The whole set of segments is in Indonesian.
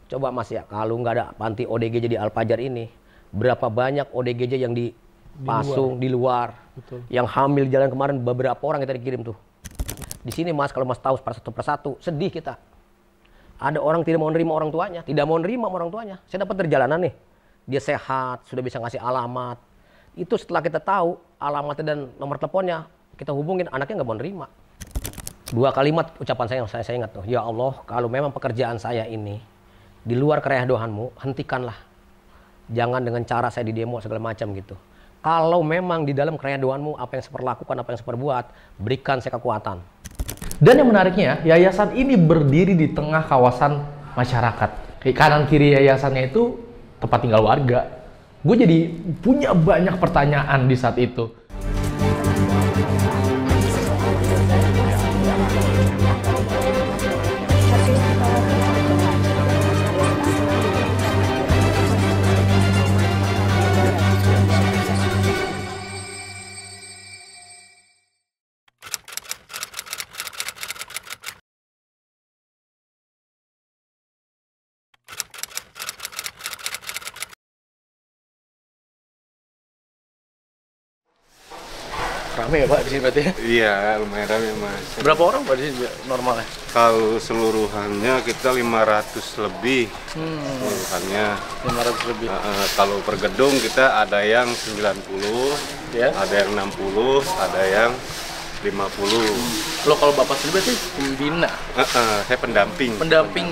Coba Mas ya, kalau nggak ada panti ODGJ di Al-Fajar ini, berapa banyak ODGJ yang dipasung di luar. Betul. Yang hamil jalan kemarin beberapa orang kita dikirim tuh. Di sini Mas, kalau Mas tahu satu persatu, sedih kita. Ada orang tidak mau nerima orang tuanya, tidak mau nerima orang tuanya. Saya dapat perjalanan nih, dia sehat, sudah bisa ngasih alamat. Itu setelah kita tahu alamatnya dan nomor teleponnya, kita hubungin, anaknya nggak mau nerima. 2 kalimat ucapan saya ingat tuh, ya Allah, kalau memang pekerjaan saya ini di luar keredoanmu, hentikanlah. Jangan dengan cara saya didemo segala macam gitu. Kalau memang di dalam keredoanmu, apa yang saya perlakukan, apa yang saya perbuat, berikan saya kekuatan. Dan yang menariknya, yayasan ini berdiri di tengah kawasan masyarakat. Kanan kiri yayasannya itu tempat tinggal warga. Gue jadi punya banyak pertanyaan di saat itu. Rame ya Pak di sini berarti ya? Iya, lumayan rame Mas. Berapa orang Pak di sini normalnya? Kalau seluruhannya kita 500 lebih. Seluruhannya 500 lebih. Kalau per gedung kita ada yang 90, Ya. ada yang 60, ada yang 50. Lo kalau Bapak sendiri berarti pembina? Saya pendamping. Pendamping.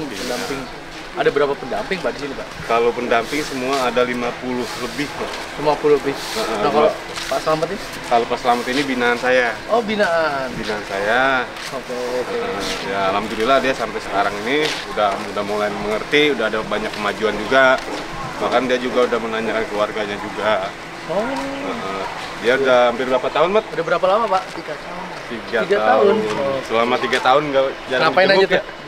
Ada berapa pendamping Pak di sini Pak? Kalau pendamping semua ada 50 lebih Pak. 50 lebih. Nah kalau Pak Slamet ini? Kalau Pak Slamet ini binaan saya. Oh binaan. Binaan saya. Oke. Ya alhamdulillah dia sampai sekarang ini udah mulai mengerti, udah ada banyak kemajuan juga. Bahkan dia juga udah menanyakan keluarganya juga. Oh. Dia udah hampir berapa tahun, Mat? Udah berapa lama Pak? 3 tahun. 3 tahun. Oh. Selama 3 tahun nggak jarang Ngapain aja dijenguk tuh?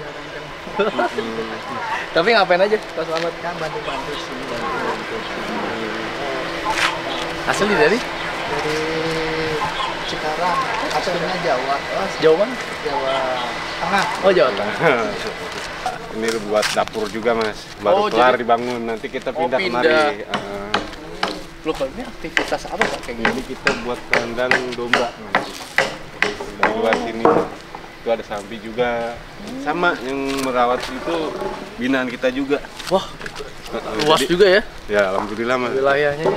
Tapi ngapain aja Pak Slamet? Kan bantu-bantu sini, bantu-bantu. Asli dari Cikarang, aslinya Jawa. Oh, Jawa mana? Jawa Tengah. Oh Jawa Tengah. Ini buat dapur juga, Mas. Baru Oh, kelar jadi- dibangun. Nanti kita pindah pindah. kemari. Lo kalau ini aktivitas apa Pak kayak gini? Ini kita buat kandang domba. Dari luar sini. Itu ada sapi juga. Sama yang merawat itu binaan kita juga. Wah, luas Jadi- juga ya Ya, alhamdulillah, Mas. wilayahnya.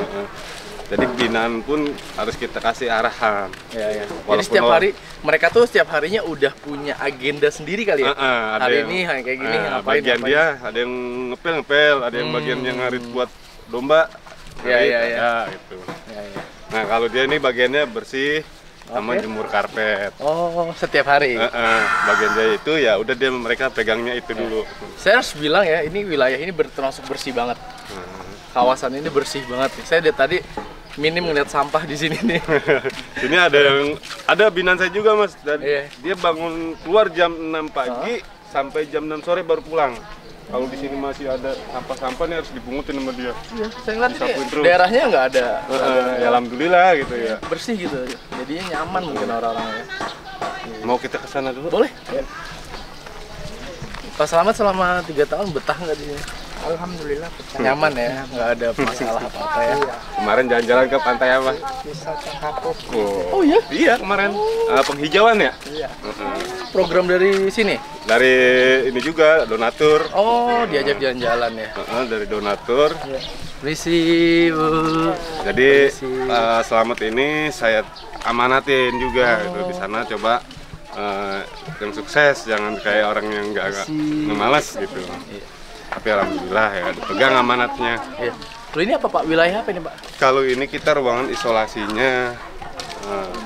Jadi binaan pun harus kita kasih arahan. Ya, ya. Jadi Walaupun setiap hari mereka tuh setiap harinya udah punya agenda sendiri kali ya. Ada Hari yang- ini kayak gini ngapain? bagian ngapain. dia ada yang ngepel, ada yang bagian yang ngarit buat domba. Ya, ngarit, ya, ya. ada, gitu. Ya, ya. Nah, kalau dia ini bagiannya bersih sama Oke. jemur karpet. Oh, setiap hari. Bagian dia itu ya udah dia mereka pegangnya itu dulu. Saya harus bilang ya, ini wilayah ini termasuk bersih banget. Kawasan ini bersih banget. Saya dari tadi minim ngeliat sampah di sini nih. Sini ada binaan saya juga, Mas. Dan Iya. dia bangun keluar jam 6 pagi sampai jam 6 sore baru pulang. Kalau di sini masih ada sampah-sampah nih harus dipungutin sama dia. Iya, saya ngeliat Disapuin ini terus. daerahnya nggak ada. Ya alhamdulillah gitu ya. Bersih gitu. Jadinya nyaman mungkin orang-orangnya. Mau kita ke sana dulu? Boleh? Pak Slamet selama 3 tahun betah nggak di sini? Alhamdulillah betah. Nyaman ya, nggak ada masalah apa-apa ya. Kemarin jalan-jalan ke pantai apa? Bisa cangkapuk. Oh iya? Iya kemarin penghijauan ya. Iya. Program dari sini? Dari ini juga donatur. Oh, diajak jalan-jalan ya. Dari donatur. Permisi, Bu. Jadi Slamet ini saya amanatin juga gitu. Di sana coba yang sukses, jangan kayak orang yang nggak malas gitu. Tapi alhamdulillah ya dipegang amanatnya. Iya. Loh, ini apa Pak? Wilayah apa ini Pak? Kalau ini kita ruangan isolasinya.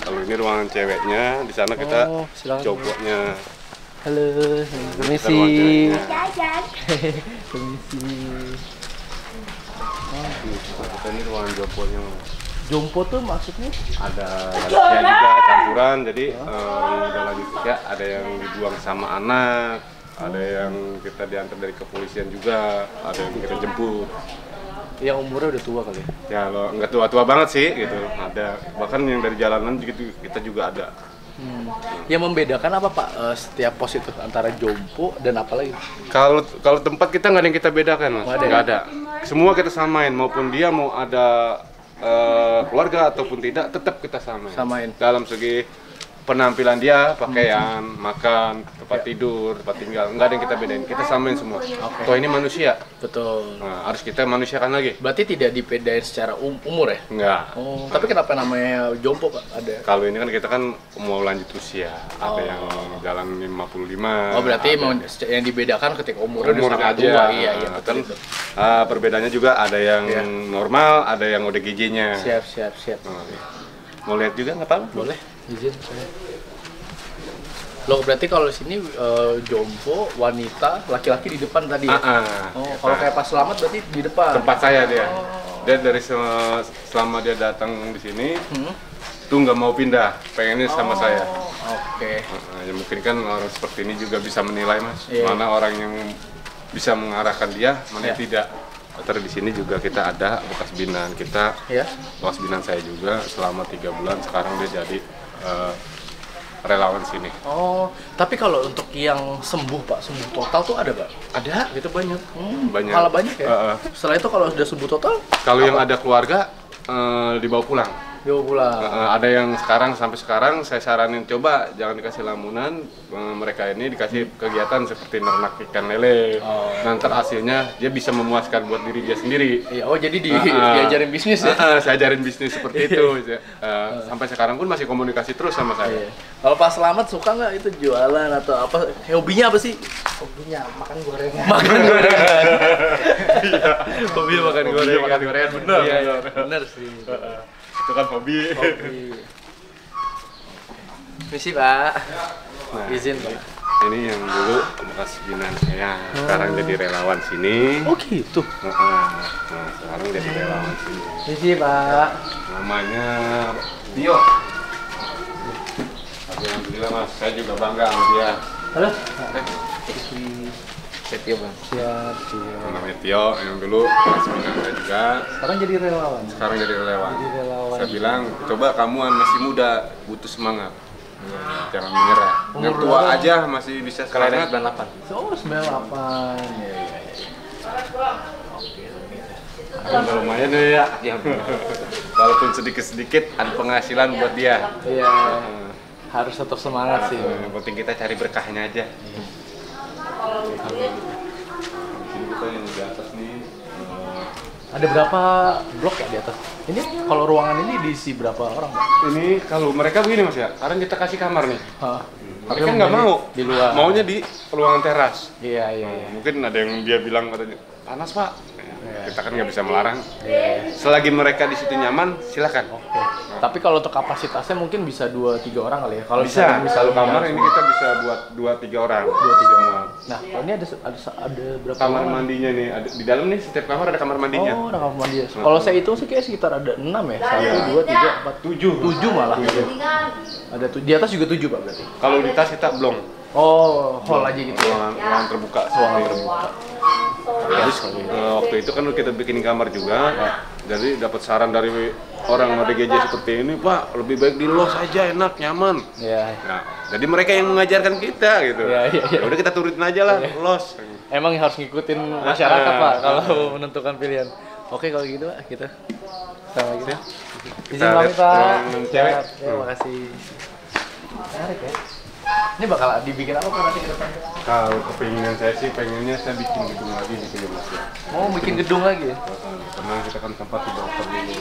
Kalau ini ruangan ceweknya, di sana kita Oh, silakan. cowoknya. Halo, Kita permisi. ruangan ceweknya. Permisi. Kita ini ruangan jomponya. Jompo tuh maksudnya? Ada lansia juga campuran, jadi yang udah lanjut usia ada yang dibuang sama anak, ada yang kita diantar dari kepolisian juga, ada yang kita jemput. Yang umurnya udah tua kali ya? Ya lo nggak tua-tua banget sih gitu, ada bahkan yang dari jalanan gitu kita juga ada. Yang membedakan apa Pak setiap pos itu antara jompo dan apa lagi? Kalau tempat kita nggak ada yang kita bedakan, Mas. Nggak ada ya? Nggak ada. Semua kita samain, maupun dia mau ada keluarga ataupun tidak, tetap kita samain. Samain. Dalam segi penampilan dia, pakaian, makan, tempat tidur, tempat tinggal, nggak ada yang kita bedain. Kita samain semua. Toh ini manusia. Betul. Nah, harus kita manusiakan lagi. Berarti tidak dibedain secara umur ya? Nggak. Oh, tapi kenapa namanya jompo Pak? Ada. Kalau ini kan kita kan mau lanjut usia, ada yang jalan 55. Oh, berarti ada memang yang dibedakan ketika umurnya udah umur sangat aja. tua. Iya, iya, Kan, betul. perbedaannya juga ada yang Iya. normal, ada yang ODGJ-nya. Siap. Mau lihat juga nggak apa-apa? Boleh, izin saya. Loh, berarti kalau di sini jompo, wanita, laki-laki di depan tadi ya? Oh, kalau kayak pas selamat berarti di depan. Tempat saya dia. Dia dari selama dia datang di sini, tuh nggak mau pindah, pengennya sama saya. Oke. Ya mungkin kan orang seperti ini juga bisa menilai, Mas. Iya. Mana orang yang bisa mengarahkan dia, mana Iya. tidak. Terus di sini juga kita ada bekas binaan kita, Ya. bekas binaan saya juga selama 3 bulan. Sekarang dia jadi relawan sini. Oh, tapi kalau untuk yang sembuh Pak, sembuh total tuh ada Pak? Ada, itu banyak. Banyak. Malah banyak ya? Setelah itu kalau sudah sembuh total, Kalau yang ada keluarga dibawa pulang. dibawa pulang. Ada yang sampai sekarang saya saranin coba jangan dikasih lamunan, mereka ini dikasih kegiatan seperti ternak ikan lele. Nanti hasilnya dia bisa memuaskan buat diri dia sendiri. Iya, oh jadi diajarin bisnis ya? Saya ajarin bisnis seperti itu. Sampai sekarang pun masih komunikasi terus sama saya. Iya. Kalau Pak Selamat suka nggak itu jualan atau apa? Hobinya apa sih? Hobinya makan gorengan. Makan gorengan. Hobinya makan gorengan. Makan gorengan bener. Iya, iya. Bener sih. Itu kan hobi. Misi Pak. Nah, Izin Pak. ini yang dulu bekas binaan saya, sekarang jadi relawan sini. Oh gitu. Nah, sekarang jadi relawan sini. Misi Pak. Namanya Tio. Tapi alhamdulillah Mas, saya juga bangga sama dia. Halo. Tio Bang. Siap. Namanya Tio, yang dulu bekas binaan saya juga. Sekarang jadi relawan. Sekarang jadi relawan. Jadi relawan. Saya bilang, coba kamu masih muda, butuh semangat. Jangan menyerah. Yang tua berapa? aja masih bisa semangat. 98. Oh, 98. Iya. Udah lumayan ya. Walaupun sedikit-sedikit ada penghasilan buat dia. Iya. Harus tetap semangat sih. Yang penting kita cari berkahnya aja. Di sini kita yang di atas nih. Ada berapa blok ya di atas? Ini kalau ruangan ini diisi berapa orang, Pak? Ini kalau mereka begini Mas ya, sekarang kita kasih kamar nih. Hah. Tapi kan nggak mau. Di luar. Maunya di ruangan teras. Iya. Mungkin ada yang dia bilang katanya panas Pak. Kita kan nggak bisa melarang. Iya. Selagi mereka di situ nyaman, silakan. Oke. Tapi kalau untuk kapasitasnya mungkin bisa 2-3 orang kali ya. Kalau Bisa. Kalau kamar ini ini. kita bisa buat 2-3 orang. 2-3 orang. Nah, ini ada berapa Kamar ruangan? mandinya nih, ada di dalam nih setiap kamar ada kamar mandinya. Oh, ada kamar mandi. Kalau saya itu sih kayak sekitar ada 6 ya. 1, 2, 3, 4, 7 malah. Ada di atas juga 7 Pak berarti. Kalau di tas kita blong. Oh, hall aja gitu ya. Ruangan terbuka. Ruangan terbuka. Terus waktu itu kan kita bikin kamar juga. Jadi dapat saran dari orang ODGJ seperti ini, Pak, lebih baik di los aja, enak, nyaman. Iya. Nah, jadi mereka yang mengajarkan kita gitu. Iya. Ya udah kita turutin aja lah, los. Emang harus ngikutin masyarakat Pak kalau menentukan pilihan. Oke kalau gitu Pak, kita sama lagi. Izin Kita pamit lihat Pak. ruangan cewek. Siap. Ya, makasih. Menarik ya. Ini bakal dibikin apa Pak nanti ke depan? Kalau kepinginan saya sih, pengennya saya bikin gedung lagi di sini Mas ya. Mau bikin gedung lagi ya? Karena kita kan tempat sudah open dulu.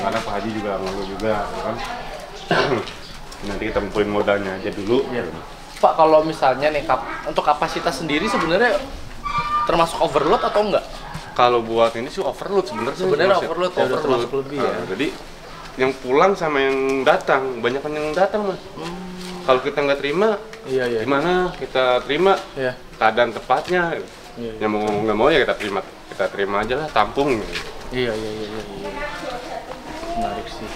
Karena Pak Haji juga ngomong juga, ya kan. Nanti kita ngumpulin modalnya aja dulu. Iya. Pak kalau misalnya nih untuk kapasitas sendiri sebenarnya termasuk overload atau enggak? Kalau buat ini sih overload sebenarnya. Sebenarnya Mas, overload ya, udah termasuk lebih ya. Jadi yang pulang sama yang datang, banyak yang datang Mas. Kalau kita nggak terima, Iya. gimana kita terima Iya. keadaan tepatnya? Iya. Yang mau nggak mau ya kita terima aja lah, tampung. Iya. Menarik sih.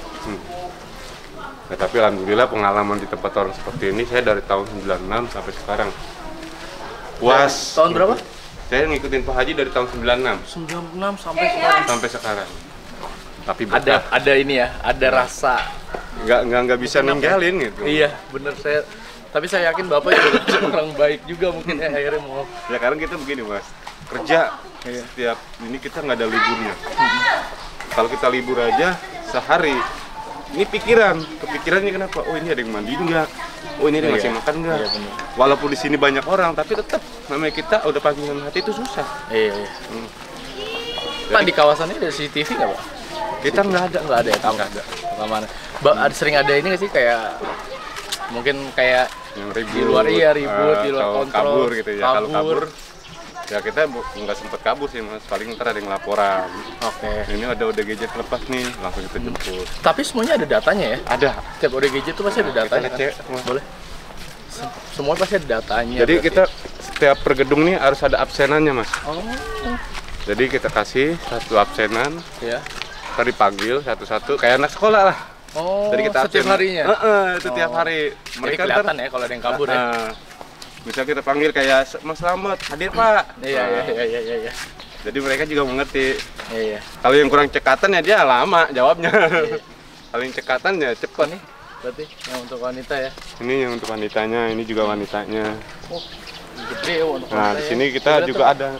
Ya, tapi alhamdulillah pengalaman di tempat orang seperti ini saya dari tahun 96 sampai sekarang. Puas. Tahun berapa? Saya ngikutin Pak Haji dari tahun 96 96 sampai sekarang. sampai sekarang. Tapi Ada ini ya, ada rasa nggak bisa ninggalin gitu. Iya, bener tapi saya yakin Bapak juga orang baik juga mungkin ya akhirnya mau. Ya karena kita begini Mas, kerja setiap ini kita nggak ada liburnya. Kalau kita libur aja sehari, ini kepikirannya kenapa? Oh ini ada yang mandi nggak? Oh ini ada yang ngasih makan nggak? Walaupun di sini banyak orang, tapi tetap namanya kita udah panggilan hati itu susah. Iya. Pak di kawasan ini ada CCTV nggak Pak? Kita nggak ada ya, nggak ada. Kemana? Sering ada ini nggak sih kayak mungkin kayak yang ribut, di luar ribut, di luar kontrol, kabur gitu ya. Kalau kabur, ya kita nggak sempet kabur sih Mas. Paling ntar ada yang laporan. Oke. Ini ada gadget lepas nih, langsung kita jemput. Tapi semuanya ada datanya ya? Ada. Setiap gadget itu pasti ada datanya. Kita cek kan? Boleh. Semua pasti ada datanya. Jadi kita setiap per gedung nih harus ada absenannya Mas. Oh. Jadi kita kasih satu absenan. Ya. Ntar dipanggil satu-satu kayak anak sekolah lah. Oh, jadi kita setiap harinya? Itu tiap hari. Mereka kelihatan ya kalau ada yang kabur ya? Misal kita panggil kayak Mas Slamet, hadir Pak. Iya. Jadi mereka juga mengerti. Iya. Kalau yang kurang cekatan ya dia lama jawabnya. Kalau yang cekatan ya cepet. Nih, berarti yang untuk wanita ya? Ini yang untuk wanitanya, ini juga wanitanya. Oh, gede untuk wanita. Nah, di sini kita juga ada.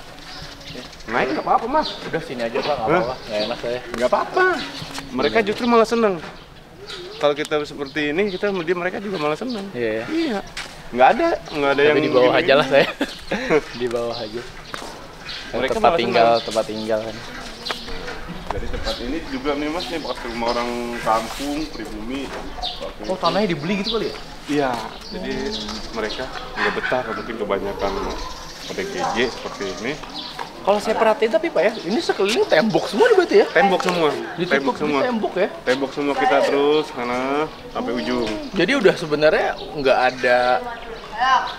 Naik nggak apa-apa Mas. Udah sini aja Pak, nggak apa-apa. Nggak enak saya. Nggak apa-apa. Mereka justru malah seneng. Kalau kita seperti ini, mereka juga malah seneng. Iya. Nggak ada tapi yang di bawah aja lah saya. Di bawah aja. Mereka tempat tinggal kan. Jadi tempat ini juga nih Mas, nih bekas rumah orang kampung, pribumi. Oh tanahnya dibeli gitu kali ya? Iya, jadi mereka nggak betah, mungkin kebanyakan ODGJ seperti ini. Kalau saya perhatiin tapi Pak ya, ini sekeliling tembok semua nih berarti ya? Tembok semua, Ditutup tembok ya? Tembok semua kita terus sana sampai ujung. Jadi udah sebenarnya nggak ada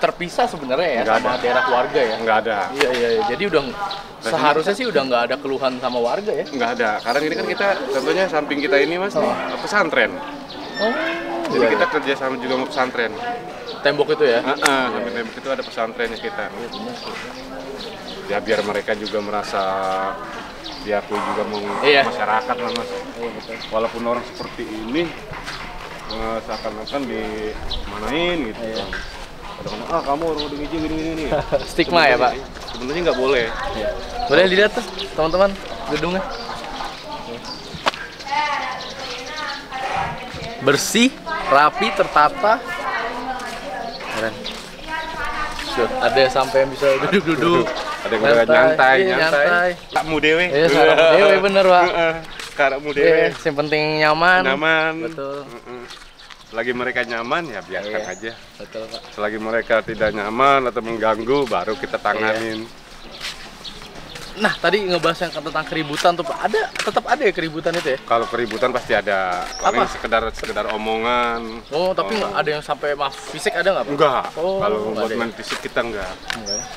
terpisah sebenarnya ya sama daerah warga ya? Nggak ada. Iya. Jadi udah seharusnya sih udah nggak ada keluhan sama warga ya? Nggak ada. Karena ini kan kita contohnya samping kita ini Mas nih pesantren. Oh. Jadi kita kerja sama juga sama pesantren. Tembok itu ya? Samping tembok itu ada pesantrennya kita. Ya biar mereka juga merasa diakui juga masyarakat lah Mas. Walaupun orang seperti ini seakan-akan dimanain gitu. Kadang-kadang kamu orang udah gini. Stigma ya Pak? Sebenarnya nggak boleh. Boleh dilihat tuh teman-teman gedungnya. Bersih, rapi, tertata. Keren. Ada sampai yang bisa duduk-duduk. Ada yang udah nyantai. Kakmu dewe. Iya, kakmu dewe bener Pak. Kakmu dewe. Yang penting nyaman. Betul. Selagi mereka nyaman ya biarkan aja. Betul Pak. Selagi mereka tidak nyaman atau mengganggu baru kita tanganin. Nah tadi ngebahas yang tentang keributan tuh Pak. Tetap ada ya keributan itu ya? Kalau keributan pasti ada. Paling sekedar omongan. Oh tapi nggak ada yang sampai fisik ada nggak Pak? Enggak. Oh, kalau buat main fisik kita enggak.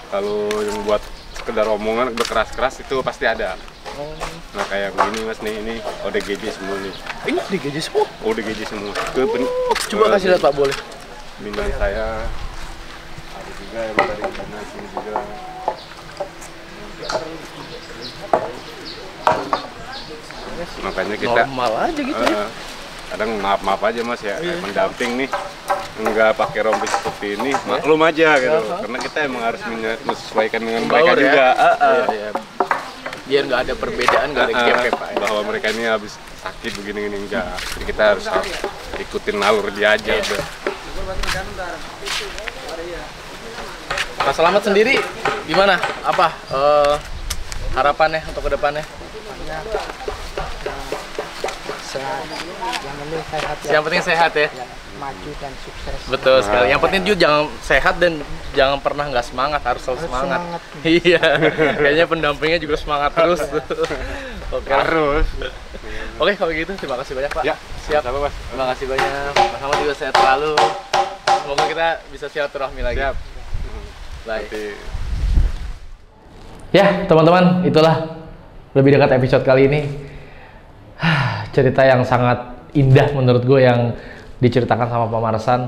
Kalau yang buat sekedar omongan berkeras-keras itu pasti ada. Nah kayak begini Mas nih, ini ODGJ semua nih. Ini ODGJ semua? ODGJ semua. Coba kasih lihat Pak boleh. Binaan saya ada juga yang dari binaan sini juga. Makanya kita normal aja gitu ya. Kadang maaf aja Mas ya, mendamping nih nggak pakai rompi seperti ini, maklum aja gitu. Karena kita emang harus menyesuaikan dengan mereka juga. Biar nggak ada perbedaan, nggak ada gap ya Pak. Bahwa mereka ini habis sakit begini enggak. Jadi kita harus ikutin alur dia aja udah. Pak Slamet sendiri gimana? Apa harapannya untuk kedepannya? Sehat. Yang penting sehat ya. Yang penting sehat ya. Maju dan sukses. Betul sekali. Yang penting juga jangan sehat dan jangan pernah nggak semangat, harus selalu semangat. Iya. Kayaknya pendampingnya juga semangat terus. Oke. Harus. Oke kalau gitu terima kasih banyak Pak. Ya, siap. sama Mas. Terima kasih banyak. Mas Slamet juga sehat selalu. Semoga kita bisa silaturahmi lagi. Siap. Baik. Nanti. Ya teman-teman, itulah lebih dekat episode kali ini. Cerita yang sangat indah menurut gue yang diceritakan sama Pak Marsan.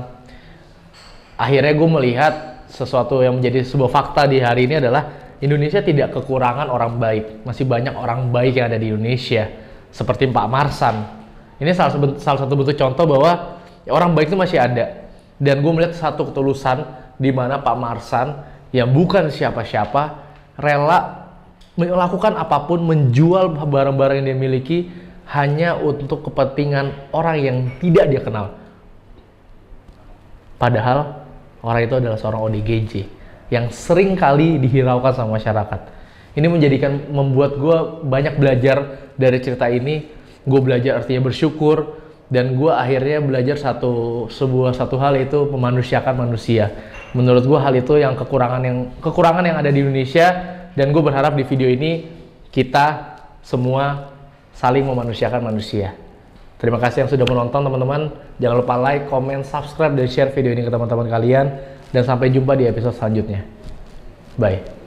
Akhirnya gue melihat sesuatu yang menjadi sebuah fakta di hari ini adalah Indonesia tidak kekurangan orang baik. Masih banyak orang baik yang ada di Indonesia. Seperti Pak Marsan Ini salah satu bentuk contoh bahwa ya, orang baik itu masih ada. Dan gue melihat satu ketulusan di mana Pak Marsan yang bukan siapa-siapa rela melakukan apapun, menjual barang-barang yang dia miliki hanya untuk kepentingan orang yang tidak dia kenal. Padahal orang itu adalah seorang ODGJ yang sering kali dihiraukan sama masyarakat. Ini membuat gue banyak belajar dari cerita ini. Gue belajar artinya bersyukur, dan gue akhirnya belajar satu hal, yaitu memanusiakan manusia. Menurut gue hal itu yang kekurangan yang ada di Indonesia, dan gue berharap di video ini kita semua saling memanusiakan manusia. Terima kasih yang sudah menonton teman-teman. Jangan lupa like, comment, subscribe, dan share video ini ke teman-teman kalian. Dan sampai jumpa di episode selanjutnya. Bye.